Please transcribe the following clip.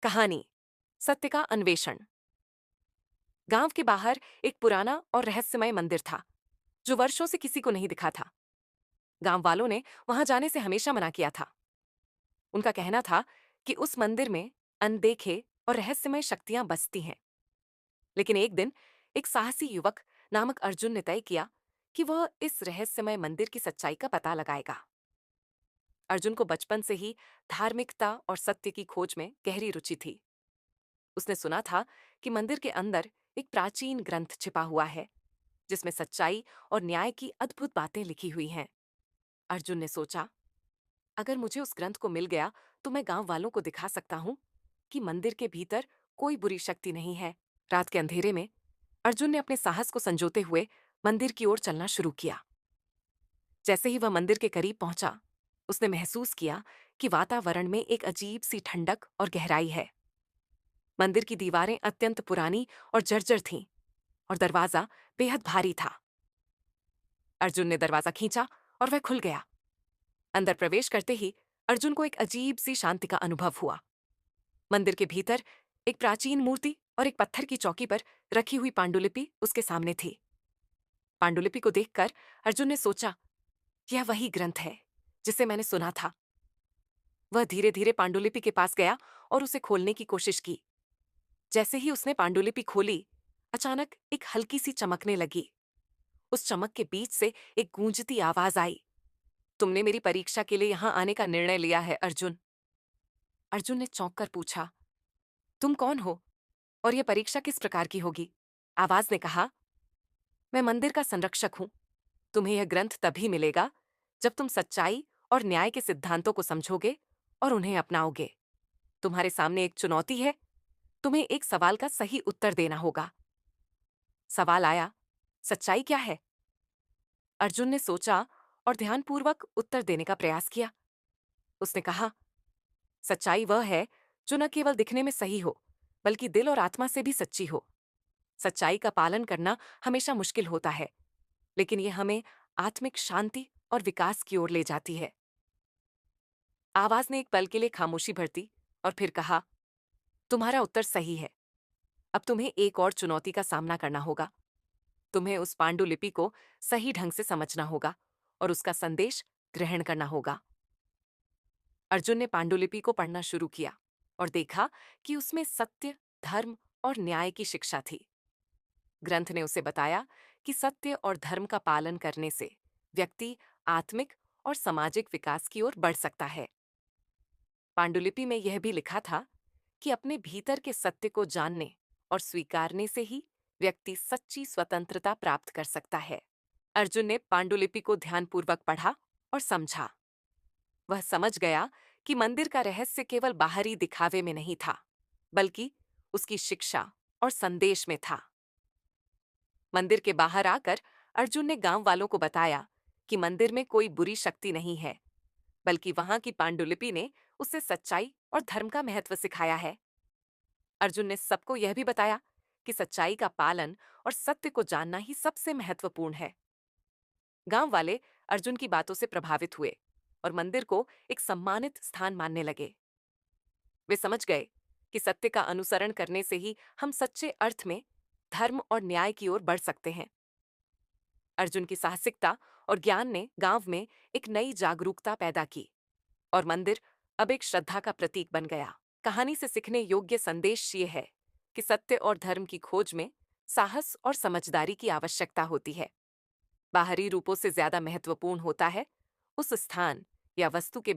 कहानी सत्य का अन्वेषण। गांव के बाहर एक पुराना और रहस्यमय मंदिर था जो वर्षों से किसी को नहीं दिखा था। गांव वालों ने वहां जाने से हमेशा मना किया था। उनका कहना था कि उस मंदिर में अनदेखे और रहस्यमय शक्तियां बसती हैं। लेकिन एक दिन एक साहसी युवक नामक अर्जुन ने तय किया कि वह इस रहस्यमय मंदिर की सच्चाई का पता लगाएगा। अर्जुन को बचपन से ही धार्मिकता और सत्य की खोज में गहरी रुचि थी। उसने सुना था कि मंदिर के अंदर एक प्राचीन ग्रंथ छिपा हुआ है जिसमें सच्चाई और न्याय की अद्भुत बातें लिखी हुई हैं। अर्जुन ने सोचा, अगर मुझे उस ग्रंथ को मिल गया तो मैं गांव वालों को दिखा सकता हूं कि मंदिर के भीतर कोई बुरी शक्ति नहीं है। रात के अंधेरे में अर्जुन ने अपने साहस को संजोते हुए मंदिर की ओर चलना शुरू किया। जैसे ही वह मंदिर के करीब पहुंचा, उसने महसूस किया कि वातावरण में एक अजीब सी ठंडक और गहराई है। मंदिर की दीवारें अत्यंत पुरानी और जर्जर थीं और दरवाजा बेहद भारी था। अर्जुन ने दरवाजा खींचा और वह खुल गया। अंदर प्रवेश करते ही अर्जुन को एक अजीब सी शांति का अनुभव हुआ। मंदिर के भीतर एक प्राचीन मूर्ति और एक पत्थर की चौकी पर रखी हुई पांडुलिपि उसके सामने थी। पांडुलिपि को देखकर अर्जुन ने सोचा, यह वही ग्रंथ है जिसे मैंने सुना था। वह धीरे धीरे पांडुलिपि के पास गया और उसे खोलने की कोशिश की। जैसे ही उसने पांडुलिपि खोली, अचानक एक हल्की सी चमकने लगी। उस चमक के बीच से एक गूंजती आवाज आई, तुमने मेरी परीक्षा के लिए यहां आने का निर्णय लिया है अर्जुन। अर्जुन ने चौंक कर पूछा, तुम कौन हो और यह परीक्षा किस प्रकार की होगी? आवाज ने कहा, मैं मंदिर का संरक्षक हूं। तुम्हें यह ग्रंथ तभी मिलेगा जब तुम सच्चाई और न्याय के सिद्धांतों को समझोगे और उन्हें अपनाओगे। तुम्हारे सामने एक चुनौती है, तुम्हें एक सवाल का सही उत्तर देना होगा। सवाल आया, सच्चाई क्या है? अर्जुन ने सोचा और ध्यानपूर्वक उत्तर देने का प्रयास किया। उसने कहा, सच्चाई वह है जो न केवल दिखने में सही हो, बल्कि दिल और आत्मा से भी सच्ची हो। सच्चाई का पालन करना हमेशा मुश्किल होता है, लेकिन यह हमें आत्मिक शांति और विकास की ओर ले जाती है। आवाज ने एक पल के लिए खामोशी भरती और फिर कहा, तुम्हारा उत्तर सही है। अब तुम्हें एक और चुनौती का सामना करना होगा। तुम्हें उस पांडुलिपि को सही ढंग से समझना होगा और उसका संदेश ग्रहण करना होगा। अर्जुन ने पांडुलिपि को पढ़ना शुरू किया और देखा कि उसमें सत्य, धर्म और न्याय की शिक्षा थी। ग्रंथ ने उसे बताया कि सत्य और धर्म का पालन करने से व्यक्ति आत्मिक और सामाजिक विकास की ओर बढ़ सकता है। पांडुलिपि में यह भी लिखा था कि अपने भीतर के सत्य को जानने और स्वीकारने से ही व्यक्ति सच्ची स्वतंत्रता प्राप्त कर सकता है। अर्जुन ने पांडुलिपि को ध्यानपूर्वक पढ़ा और समझा। वह समझ गया कि मंदिर का रहस्य केवल बाहरी दिखावे में नहीं था, बल्कि उसकी शिक्षा और संदेश में था। मंदिर के बाहर आकर अर्जुन ने गांव वालों को बताया कि मंदिर में कोई बुरी शक्ति नहीं है, बल्कि वहां की पांडुलिपि ने उसे सच्चाई और धर्म का महत्व सिखाया है। अर्जुन ने सबको यह भी बताया कि सच्चाई का पालन और सत्य को जानना ही सबसे महत्वपूर्ण है। गांव वाले अर्जुन की बातों से प्रभावित हुए और मंदिर को एक सम्मानित स्थान मानने लगे। वे समझ गए कि सत्य का अनुसरण करने से ही हम सच्चे अर्थ में धर्म और न्याय की ओर बढ़ सकते हैं। अर्जुन की साहसिकता और ज्ञान ने गांव में एक नई जागरूकता पैदा की और मंदिर अब एक श्रद्धा का प्रतीक बन गया। कहानी से सीखने योग्य संदेश ये है कि सत्य और धर्म की खोज में साहस और समझदारी की आवश्यकता होती है। बाहरी रूपों से ज्यादा महत्वपूर्ण होता है उस स्थान या वस्तु के